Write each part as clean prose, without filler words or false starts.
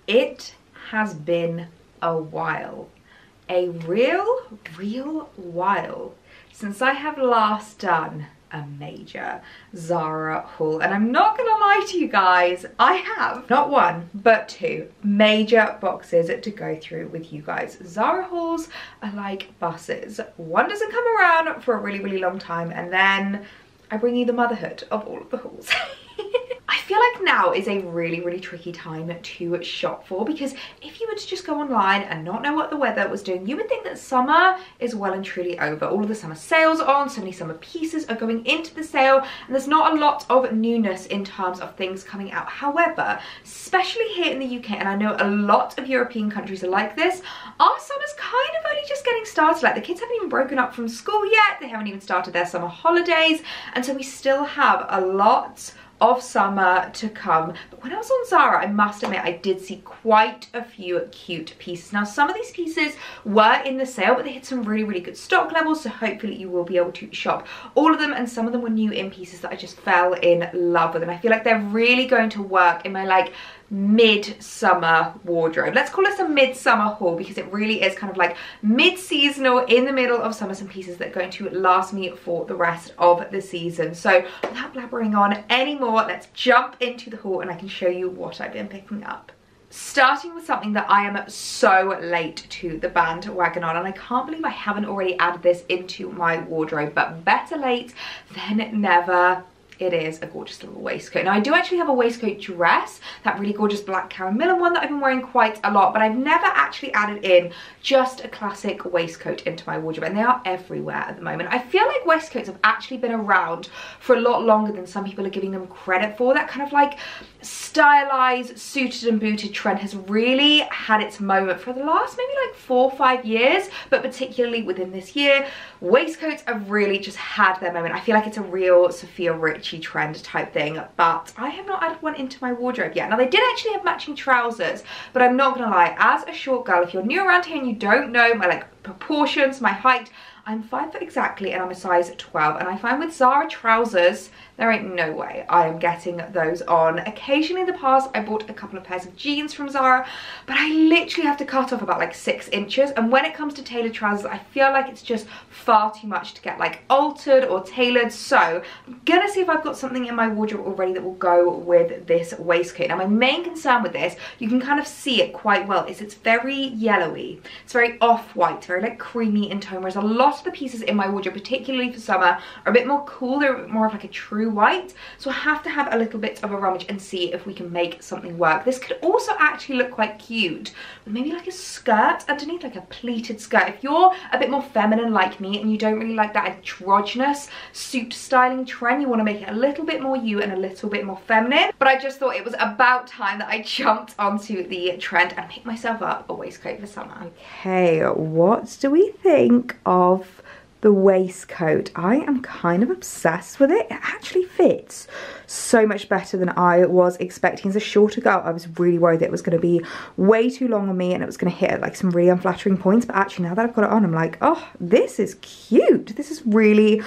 It has been a while, a real while since I have last done a major Zara haul, and I'm not gonna lie to you guys, I have not one but two major boxes to go through with you guys. Zara hauls are like buses. One doesn't come around for a really long time, and then I bring you the motherhood of all of the hauls. I feel like now is a really tricky time to shop for, because if you were to just go online and not know what the weather was doing, you would think that summer is well and truly over. All of the summer sales are on, so many summer pieces are going into the sale, and there's not a lot of newness in terms of things coming out. However, especially here in the UK, and I know a lot of European countries are like this, our summer's kind of only just getting started. Like, the kids haven't even broken up from school yet, they haven't even started their summer holidays, and so we still have a lot of summer to come. But when I was on Zara, I must admit I did see quite a few cute pieces. Now, some of these pieces were in the sale, but they had some really good stock levels, so hopefully you will be able to shop all of them, and some of them were new in pieces that I just fell in love with, and I feel like they're really going to work in my like mid-summer wardrobe. Let's call this a mid-summer haul, because it really is kind of like mid-seasonal, in the middle of summer, some pieces that are going to last me for the rest of the season. So without blabbering on anymore, let's jump into the haul and I can show you what I've been picking up. Starting with something that I am so late to the bandwagon on, and I can't believe I haven't already added this into my wardrobe, but better late than never. It is a gorgeous little waistcoat. Now, I do actually have a waistcoat dress, that really gorgeous black caramel one that I've been wearing quite a lot, but I've never actually added in just a classic waistcoat into my wardrobe, and they are everywhere at the moment. I feel like waistcoats have actually been around for a lot longer than some people are giving them credit for. That kind of like stylized, suited and booted trend has really had its moment for the last maybe like 4 or 5 years, but particularly within this year, waistcoats have really just had their moment. I feel like it's a real Sophia Richie trend type thing, but I have not added one into my wardrobe yet. Now, they did actually have matching trousers, but I'm not gonna lie, as a short girl, if you're new around here and you don't know my like proportions, my height, I'm 5 foot exactly and I'm a size 12, and I find with Zara trousers, there ain't no way I am getting those on. Occasionally in the past, I bought a couple of pairs of jeans from Zara, but I literally have to cut off about like 6 inches. And when it comes to tailored trousers, I feel like it's just far too much to get like altered or tailored. So I'm gonna see if I've got something in my wardrobe already that will go with this waistcoat. Now, my main concern with this, you can kind of see it quite well, is it's very yellowy. It's very off-white, very like creamy in tone, whereas a lot of the pieces in my wardrobe, particularly for summer, are a bit more cool. They're a bit more of like a true white, so I have to have a little bit of a rummage and see if we can make something work. This could also actually look quite cute with maybe like a skirt underneath, like a pleated skirt. If you're a bit more feminine like me and you don't really like that androgynous suit styling trend, you want to make it a little bit more you and a little bit more feminine, but I just thought it was about time that I jumped onto the trend and picked myself up a waistcoat for summer. Okay, what do we think of the waistcoat? I am kind of obsessed with it. It actually fits so much better than I was expecting. As a shorter girl, I was really worried that it was going to be way too long on me and it was going to hit at like some really unflattering points, but actually now that I've got it on, I'm like, oh, this is cute. This is really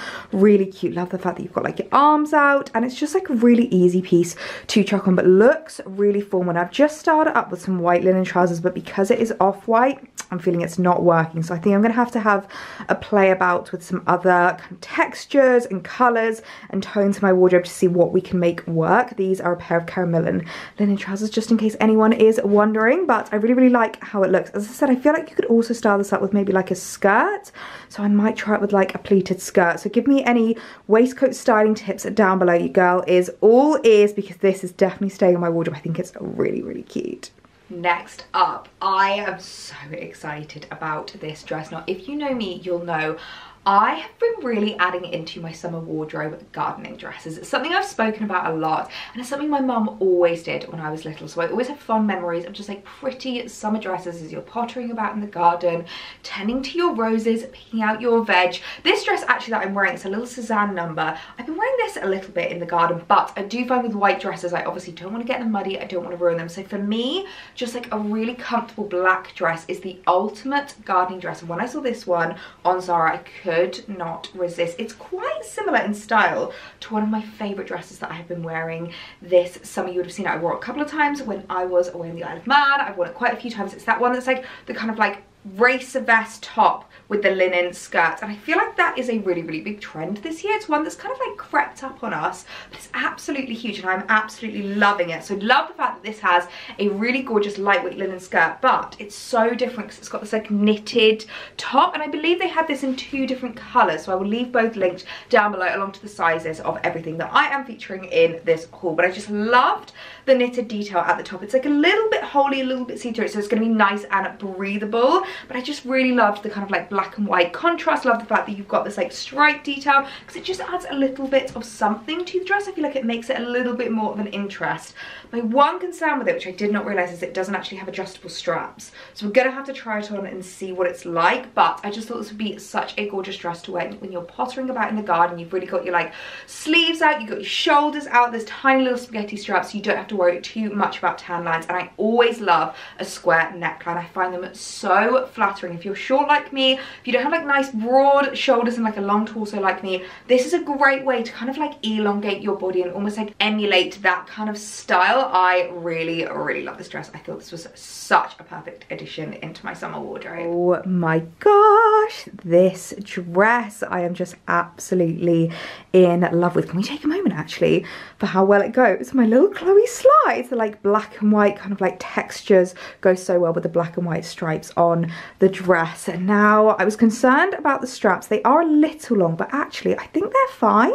cute. Love the fact that you've got like your arms out, and it's just like a really easy piece to chuck on, but looks really formal. I've just started up with some white linen trousers, but because it is off-white, I'm feeling it's not working. So I think I'm going to have a play about with some other kind of textures and colours and tones in my wardrobe to see what we can make work. These are a pair of caramel and linen trousers, just in case anyone is wondering, but I really like how it looks. As I said, I feel like you could also style this up with maybe like a skirt, so I might try it with like a pleated skirt. So give me any waistcoat styling tips down below. You girl is all ears, because this is definitely staying in my wardrobe. I think it's really cute. Next up, I am so excited about this dress. Now, if you know me, you'll know I have been really adding into my summer wardrobe gardening dresses. It's something I've spoken about a lot, and it's something my mum always did when I was little, so I always have fond memories of just like pretty summer dresses as you're pottering about in the garden, tending to your roses, picking out your veg. This dress actually that I'm wearing, it's a little Suzanne number. I've been wearing this a little bit in the garden, but I do find with white dresses, I obviously don't want to get them muddy, I don't want to ruin them. So for me, just like a really comfortable black dress is the ultimate gardening dress. And when I saw this one on Zara, I could not resist. It's quite similar in style to one of my favorite dresses that I have been wearing this summer. You would have seen it. I wore it a couple of times when I was away in the Isle of Man. I've worn it quite a few times. It's that one that's like the kind of like racer vest top with the linen skirt, and I feel like that is a really, really big trend this year. It's one that's kind of like crept up on us, but it's absolutely huge and I'm absolutely loving it. So love the fact that this has a really gorgeous lightweight linen skirt, but it's so different because it's got this like knitted top, and I believe they had this in 2 different colours, so I will leave both linked down below along to the sizes of everything that I am featuring in this haul. But I just loved the knitted detail at the top. It's like a little bit holey, a little bit see-through, so it's going to be nice and breathable, but I just really loved the kind of like black and white contrast. Love the fact that you've got this like stripe detail because it just adds a little bit of something to the dress. I feel like it makes it a little bit more of an interest. My one concern with it, which I did not realise, is it doesn't actually have adjustable straps, so we're gonna have to try it on and see what it's like. But I just thought this would be such a gorgeous dress to wear when you're pottering about in the garden. You've really got your like sleeves out, you've got your shoulders out, there's tiny little spaghetti straps, so you don't have to worry too much about tan lines. And I always love a square neckline. I find them so flattering. If you're short like me, if you don't have like nice broad shoulders and like a long torso like me, this is a great way to kind of like elongate your body and almost like emulate that kind of style. I really, really love this dress. I thought this was such a perfect addition into my summer wardrobe. Oh my gosh, this dress I am just absolutely in love with. Can we take a moment actually for how well it goes? My little Chloe slides, the like black and white kind of like textures go so well with the black and white stripes on the dress. And now I was concerned about the straps. They are a little long, but actually I think they're fine.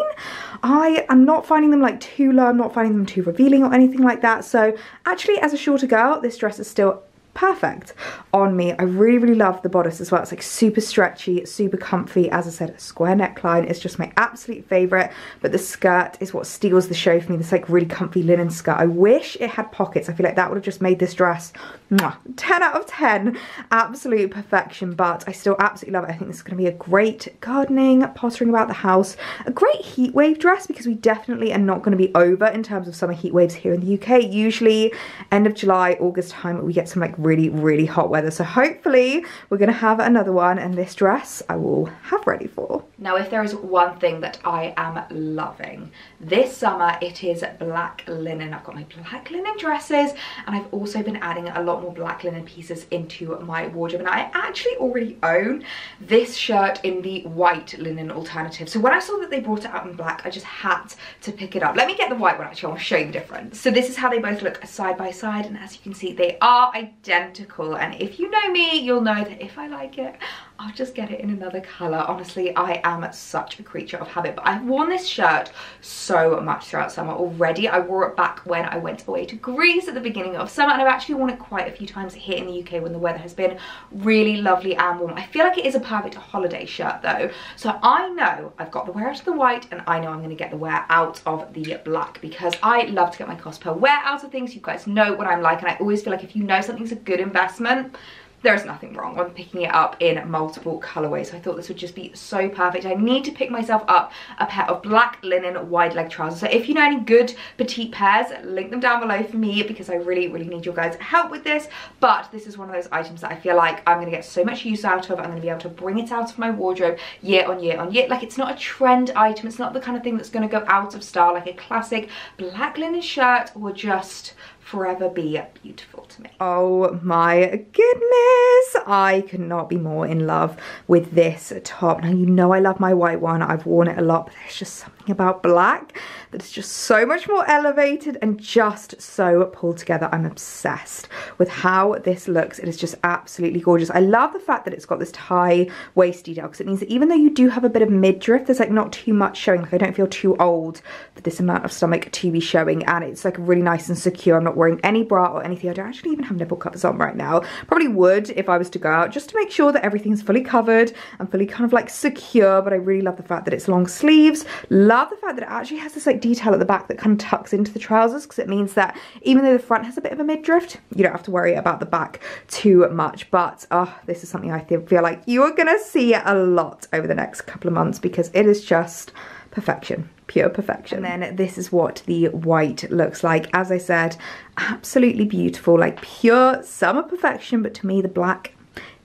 I am not finding them like too low, I'm not finding them too revealing or anything like that. So actually, as a shorter girl, this dress is still perfect on me. I really, really love the bodice as well. It's like super stretchy, super comfy. As I said, a square neckline is just my absolute favorite, but the skirt is what steals the show for me. This like really comfy linen skirt. I wish it had pockets. I feel like that would have just made this dress 10 out of 10, absolute perfection. But I still absolutely love it. I think this is going to be a great gardening, pottering about the house, a great heat wave dress, because we definitely are not going to be over in terms of summer heat waves here in the UK. Usually end of July, August time, we get some like really, really hot weather. So hopefully we're gonna have another one, and this dress I will have ready for. Now, if there is one thing that I am loving this summer, it is black linen. I've got my black linen dresses, and I've also been adding a lot more black linen pieces into my wardrobe. And I actually already own this shirt in the white linen alternative. So when I saw that they brought it out in black, I just had to pick it up. Let me get the white one actually, I want to show you the difference. So this is how they both look side by side, and as you can see, they are identical. And if you know me, you'll know that if I like it, I'll just get it in another colour. Honestly, I am such a creature of habit, but I've worn this shirt so much throughout summer already. I wore it back when I went away to Greece at the beginning of summer, and I've actually worn it quite a few times here in the UK when the weather has been really lovely and warm. I feel like it is a perfect holiday shirt though, so I know I've got the wear out of the white, and I know I'm going to get the wear out of the black, because I love to get my cost per wear out of things. You guys know what I'm like, and I always feel like if you know something's a good investment, there's nothing wrong on picking it up in multiple colorways. So I thought this would just be so perfect. I need to pick myself up a pair of black linen wide leg trousers. So if you know any good petite pairs, link them down below for me, because I really, really need your guys' help with this. But this is one of those items that I feel like I'm gonna get so much use out of. I'm gonna be able to bring it out of my wardrobe year on year on year. Like, it's not a trend item. It's not the kind of thing that's gonna go out of style. Like a classic black linen shirt will just forever be beautiful to me. Oh my goodness, I could not be more in love with this top. Now, you know I love my white one, I've worn it a lot, but there's just something about black that is just so much more elevated and just so pulled together. I'm obsessed with how this looks. It is just absolutely gorgeous. I love the fact that it's got this tie waist detail, because it means that even though you do have a bit of midriff, there's like not too much showing. Like, I don't feel too old for this amount of stomach to be showing, and it's like really nice and secure. I'm not wearing any bra or anything. I don't actually even have nipple covers on right now. Probably would if I was to go out, just to make sure that everything's fully covered and fully kind of like secure. But I really love the fact that it's long sleeves. Love the fact that it actually has this like detail at the back that kind of tucks into the trousers, because it means that even though the front has a bit of a midriff, you don't have to worry about the back too much. But this is something I feel like you are gonna see a lot over the next couple of months, because it is just perfection, pure perfection. And then this is what the white looks like. As I said, absolutely beautiful, like pure summer perfection. But to me, the black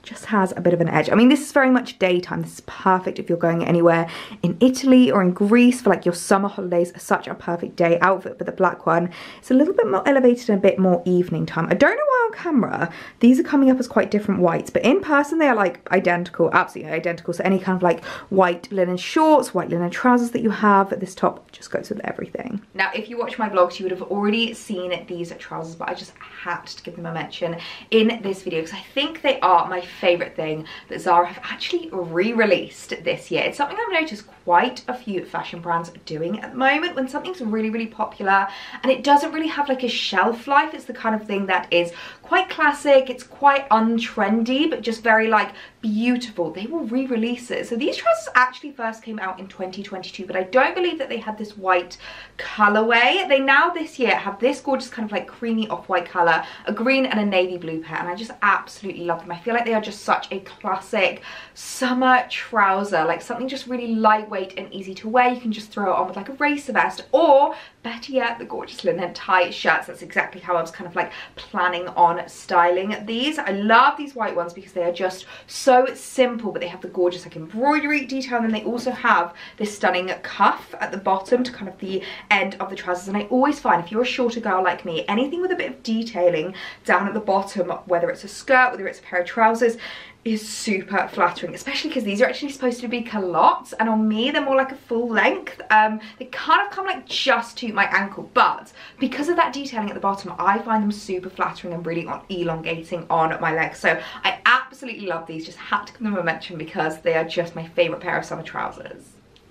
just has a bit of an edge. I mean, this is very much daytime. This is perfect if you're going anywhere in Italy or in Greece for like your summer holidays. Such a perfect day outfit. But the black one, it's a little bit more elevated and a bit more evening time. I don't know why on camera these are coming up as quite different whites, but in person they are like identical, absolutely identical. So any kind of like white linen shorts, white linen trousers that you have, this top just goes with everything. Now, if you watch my vlogs, you would have already seen these trousers, but I just had to give them a mention in this video because I think they are my favorite thing that Zara have actually re-released this year. It's something I've noticed quite a few fashion brands are doing at the moment when something's really, really popular and it doesn't really have like a shelf life. It's the kind of thing that is quite classic, it's quite untrendy, but just very like beautiful. They will re-release it. So these trousers actually first came out in 2022, but I don't believe that they had this white colorway. They now this year have this gorgeous kind of like creamy off-white color, a green and a navy blue pair, and I just absolutely love them. I feel like they are just such a classic summer trouser, like something just really lightweight and easy to wear. You can just throw it on with like a racer vest, or better yet, the gorgeous linen tie shirts. That's exactly how I was kind of like planning on styling these. I love these white ones because they are just so simple, but they have the gorgeous like embroidery detail, and then they also have this stunning cuff at the bottom to kind of the end of the trousers. And I always find if you're a shorter girl like me, anything with a bit of detailing down at the bottom, whether it's a skirt, whether it's a pair of trousers, is super flattering, especially because these are actually supposed to be culottes, and on me they're more like a full length. They kind of come like just to my ankle, but because of that detailing at the bottom, I find them super flattering and really elongating on my legs. So I absolutely love these. Just had to give them a mention because they are just my favorite pair of summer trousers.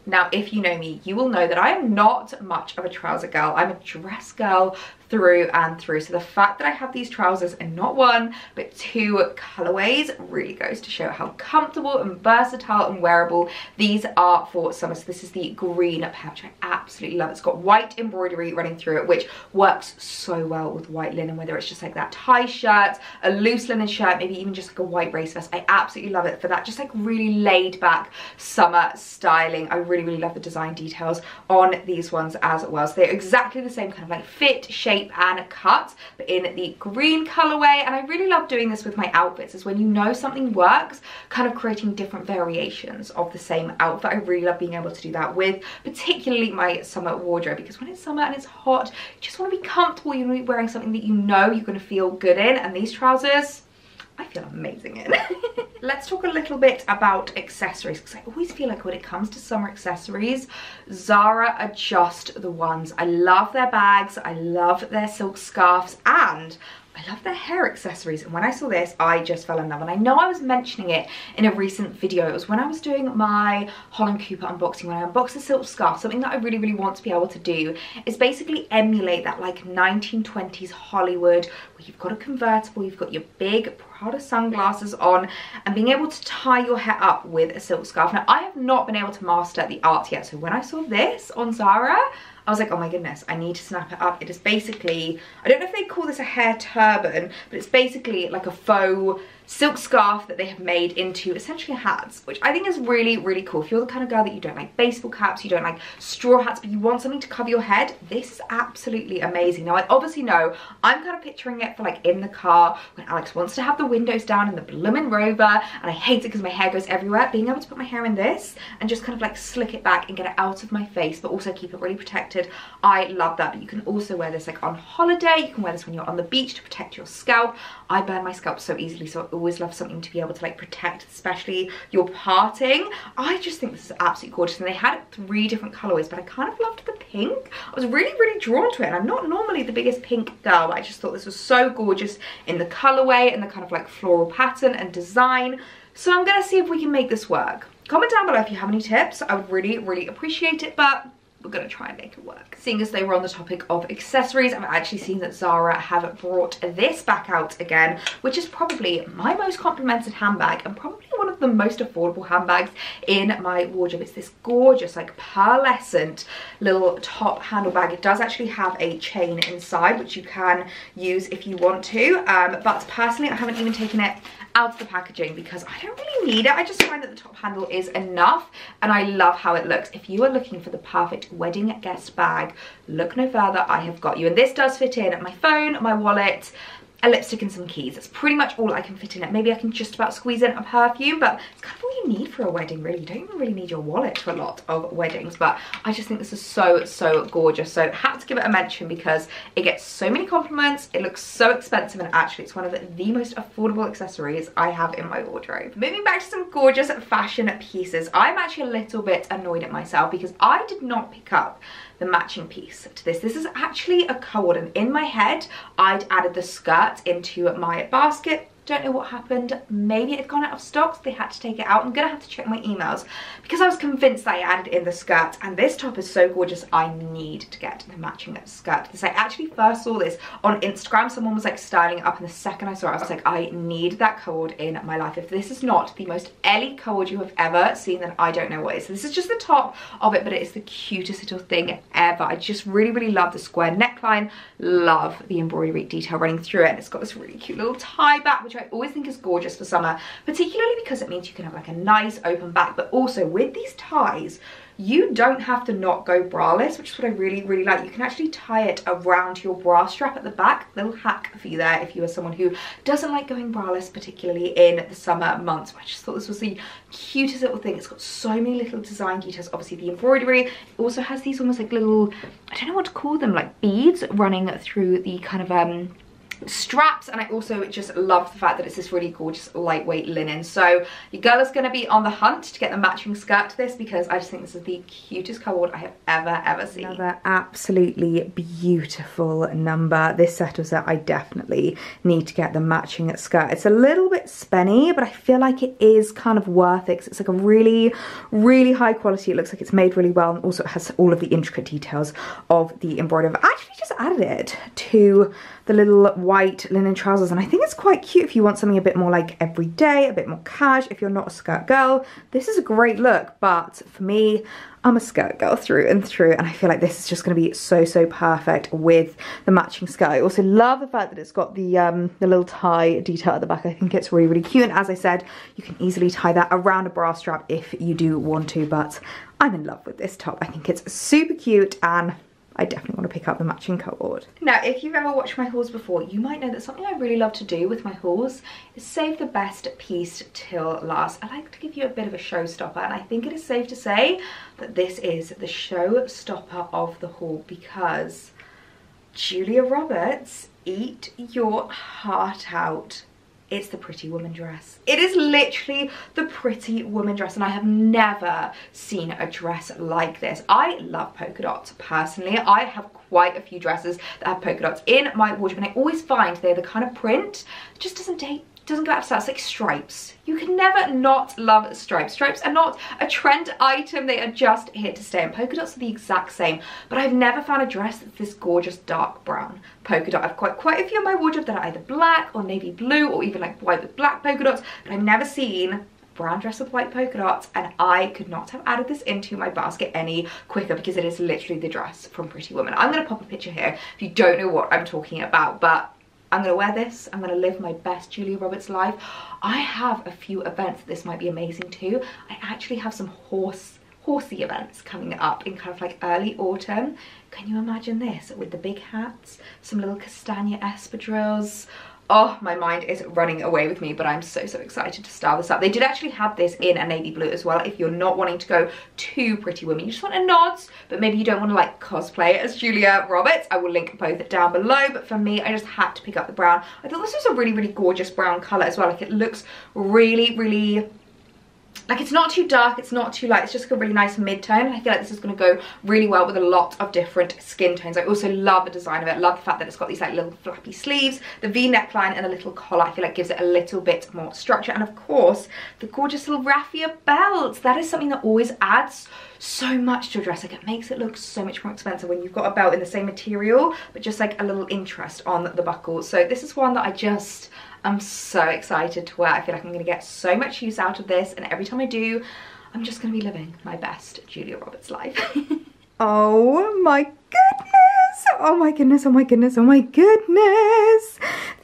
Now, if you know me, you will know that I am not much of a trouser girl. I'm a dress girl through and through. So the fact that I have these trousers in not one, but two colorways really goes to show how comfortable and versatile and wearable these are for summer. So this is the green pair, which I absolutely love. It's got white embroidery running through it, which works so well with white linen, whether it's just like that tie shirt, a loose linen shirt, maybe even just like a white race vest. I absolutely love it for that just like really laid back summer styling. I really, really love the design details on these ones as well. So they're exactly the same kind of like fit, shape and cut, but in the green colorway. And I really love doing this with my outfits, is when you know something works, kind of creating different variations of the same outfit. I really love being able to do that with particularly my summer wardrobe, because when it's summer and it's hot, you just want to be comfortable. You want to be wearing something that you know you're going to feel good in, and these trousers, I feel amazing in. Let's talk a little bit about accessories, because I always feel like when it comes to summer accessories, Zara are just the ones. I love their bags, I love their silk scarves, and I love their hair accessories. And when I saw this, I just fell in love. And I know I was mentioning it in a recent video. It was when I was doing my Holland Cooper unboxing, when I unboxed the silk scarf. Something that I really, really want to be able to do is basically emulate that like 1920s Hollywood, where you've got a convertible, you've got your big Prada sunglasses on, and being able to tie your hair up with a silk scarf. Now, I have not been able to master the art yet. So when I saw this on Zara, I was like, oh my goodness, I need to snap it up. It is basically, I don't know if they call this a hair turban, but it's basically like a faux silk scarf that they have made into essentially hats, which I think is really, really cool. If you're the kind of girl that you don't like baseball caps, you don't like straw hats, but you want something to cover your head, this is absolutely amazing. Now, I obviously know I'm kind of picturing it for like in the car when Alex wants to have the windows down in the bloomin' Rover, and I hate it because my hair goes everywhere. Being able to put my hair in this and just kind of like slick it back and get it out of my face, but also keep it really protected, I love that. But you can also wear this like on holiday. You can wear this when you're on the beach to protect your scalp. I burn my scalp so easily, so I always love something to be able to like protect, especially your parting. I just think this is absolutely gorgeous, and they had 3 different colorways, but I kind of loved the pink. I was really, really drawn to it, and I'm not normally the biggest pink girl, but I just thought this was so gorgeous in the colorway and the kind of like floral pattern and design. So I'm gonna see if we can make this work. Comment down below if you have any tips. I would really, really appreciate it, but we're gonna try and make it work. Seeing as they were on the topic of accessories, I've actually seen that Zara have brought this back out again, which is probably my most complimented handbag and probably one of the most affordable handbags in my wardrobe. It's this gorgeous like pearlescent little top handle bag. It does actually have a chain inside, which you can use if you want to, but personally I haven't even taken it out of the packaging because I don't really need it. I just find that the top handle is enough, and I love how it looks. If you are looking for the perfect wedding guest bag, look no further, I have got you. And this does fit in my phone, my wallet, a lipstick and some keys. That's pretty much all I can fit in it. Maybe I can just about squeeze in a perfume, but it's kind of all you need for a wedding, really. You don't even really need your wallet for a lot of weddings, but I just think this is so, so gorgeous. So I had to give it a mention because it gets so many compliments. It looks so expensive, and actually it's one of the most affordable accessories I have in my wardrobe. Moving back to some gorgeous fashion pieces, I'm actually a little bit annoyed at myself because I did not pick up the matching piece to this. This is actually a cord, and in my head I'd added the skirt into my basket. Don't know what happened. Maybe it had gone out of stock, so they had to take it out. I'm gonna have to check my emails because I was convinced that I added in the skirt, and this top is so gorgeous. I need to get the matching skirt to this. I actually first saw this on Instagram. Someone was like styling it up, and the second I saw it, I was like, I need that cord in my life. If this is not the most Ellie cord you have ever seen, then I don't know what is. So this is just the top of it, but it is the cutest little thing ever. I just really, really love the square neckline. Love the embroidery detail running through it, and it's got this really cute little tie back, which I always think is gorgeous for summer, particularly because it means you can have like a nice open back. But also with these ties, you don't have to not go braless, which is what I really, really like. You can actually tie it around your bra strap at the back. Little hack for you there if you are someone who doesn't like going braless, particularly in the summer months. I just thought this was the cutest little thing. It's got so many little design details. Obviously the embroidery. It also has these almost like little, I don't know what to call them, like beads running through the kind of straps. And I also just love the fact that it's this really gorgeous lightweight linen. So your girl is going to be on the hunt to get the matching skirt to this, because I just think this is the cutest cord I have ever seen. Another absolutely beautiful number. This set was that I definitely need to get the matching skirt. It's a little bit spenny, but I feel like it is kind of worth it, 'cause it's like a really, really high quality. It looks like it's made really well, and also it has all of the intricate details of the embroidery. I've actually just added it to the little white linen trousers, and I think it's quite cute if you want something a bit more like everyday, a bit more cash. If you're not a skirt girl, this is a great look, but for me, I'm a skirt girl through and through, and I feel like this is just going to be so, so perfect with the matching skirt. I also love the fact that it's got the little tie detail at the back. I think it's really, really cute, and as I said, you can easily tie that around a bra strap if you do want to, but I'm in love with this top. I think it's super cute, and I definitely want to pick up the matching cord. Now, if you've ever watched my hauls before, you might know that something I really love to do with my hauls is save the best piece till last. I like to give you a bit of a showstopper, and I think it is safe to say that this is the showstopper of the haul, because Julia Roberts, eat your heart out. It's the Pretty Woman dress. It is literally the Pretty Woman dress, and I have never seen a dress like this. I love polka dots personally. I have quite a few dresses that have polka dots in my wardrobe, and I always find they're the kind of print that just doesn't go out of style. It's like stripes. You can never not love stripes. Stripes are not a trend item. They are just here to stay. And polka dots are the exact same. But I've never found a dress that's this gorgeous dark brown polka dot. I've quite a few in my wardrobe that are either black or navy blue, or even like white with black polka dots. But I've never seen a brown dress with white polka dots, and I could not have added this into my basket any quicker, because it is literally the dress from Pretty Woman. I'm going to pop a picture here if you don't know what I'm talking about, but I'm going to wear this. I'm going to live my best Julia Roberts life. I have a few events that this might be amazing too. I actually have some horsey events coming up in kind of like early autumn. Can you imagine this with the big hats, some little castagna espadrilles? Oh, my mind is running away with me, but I'm so, so excited to style this up. They did actually have this in a navy blue as well, if you're not wanting to go too Pretty Woman. You just want a nod, but maybe you don't want to like cosplay as Julia Roberts. I will link both down below, but for me, I just had to pick up the brown. I thought this was a really, really gorgeous brown colour as well. Like, it looks really, really, like, it's not too dark, it's not too light, it's just a really nice mid-tone, and I feel like this is going to go really well with a lot of different skin tones. I also love the design of it. I love the fact that it's got these like little flappy sleeves, the V neckline, and a little collar. I feel like gives it a little bit more structure, and of course the gorgeous little raffia belt. That is something that always adds so much to a dress. Like, it makes it look so much more expensive when you've got a belt in the same material, but just like a little interest on the buckle. So this is one that I'm so excited to wear. I feel like I'm going to get so much use out of this, and every time I do, I'm just going to be living my best Julia Roberts life. Oh my goodness! Oh my goodness, oh my goodness, oh my goodness!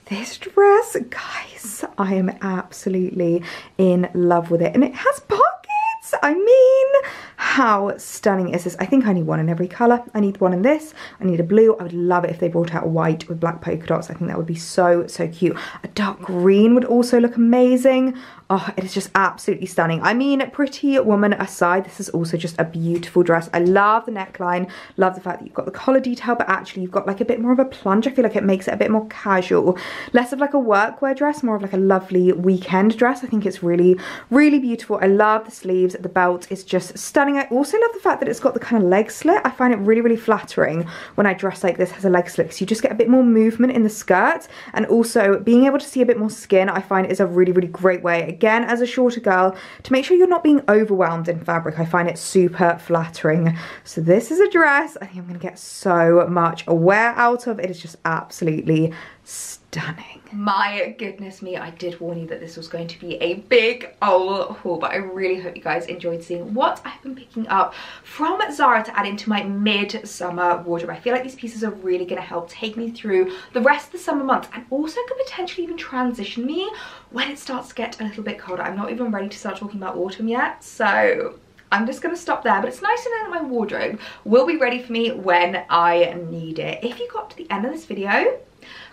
This dress, guys, I am absolutely in love with it, and it has pockets. I mean, How stunning is this? I think I need one in every colour. I need one in this. I need a blue. I would love it if they brought out a white with black polka dots. I think that would be so, so cute. A dark green would also look amazing. Oh, it is just absolutely stunning. I mean, Pretty Woman aside, this is also just a beautiful dress. I love the neckline, love the fact that you've got the collar detail, but actually you've got like a bit more of a plunge. I feel like it makes it a bit more casual, less of like a workwear dress, more of like a lovely weekend dress. I think it's really, really beautiful. I love the sleeves. The belt is just stunning. I also love the fact that it's got the kind of leg slit. I find it really, really flattering when I dress like this has a leg slit, because you just get a bit more movement in the skirt, and also being able to see a bit more skin I find is a really, really great way, again, as a shorter girl, to make sure you're not being overwhelmed in fabric. I find it super flattering. So this is a dress I think I'm gonna get so much wear out of. It is just absolutely stunning. My goodness me, I did warn you that this was going to be a big old haul, but I really hope you guys enjoyed seeing what I've been picking up from Zara to add into my mid-summer wardrobe. I feel like these pieces are really going to help take me through the rest of the summer months, and also could potentially even transition me when it starts to get a little bit colder. I'm not even ready to start talking about autumn yet, so I'm just going to stop there, but it's nice to know that my wardrobe will be ready for me when I need it. If you got to the end of this video,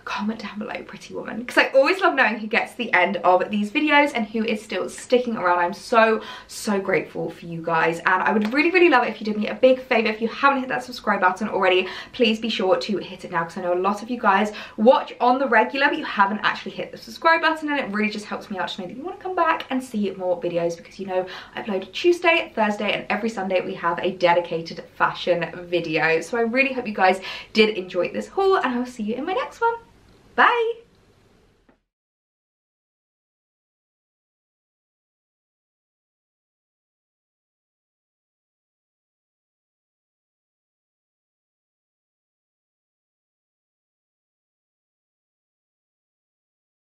comment down below, Pretty Woman, because I always love knowing who gets to the end of these videos and who is still sticking around. I'm so, so grateful for you guys, and I would really, really love it if you did me a big favor. If you haven't hit that subscribe button already, please be sure to hit it now, because I know a lot of you guys watch on the regular, but you haven't actually hit the subscribe button, and it really just helps me out to know that you want to come back and see more videos, because you know I upload Tuesday, Thursday, and every Sunday we have a dedicated fashion video. So I really hope you guys did enjoy this haul, and I will see you in my next one. Bye!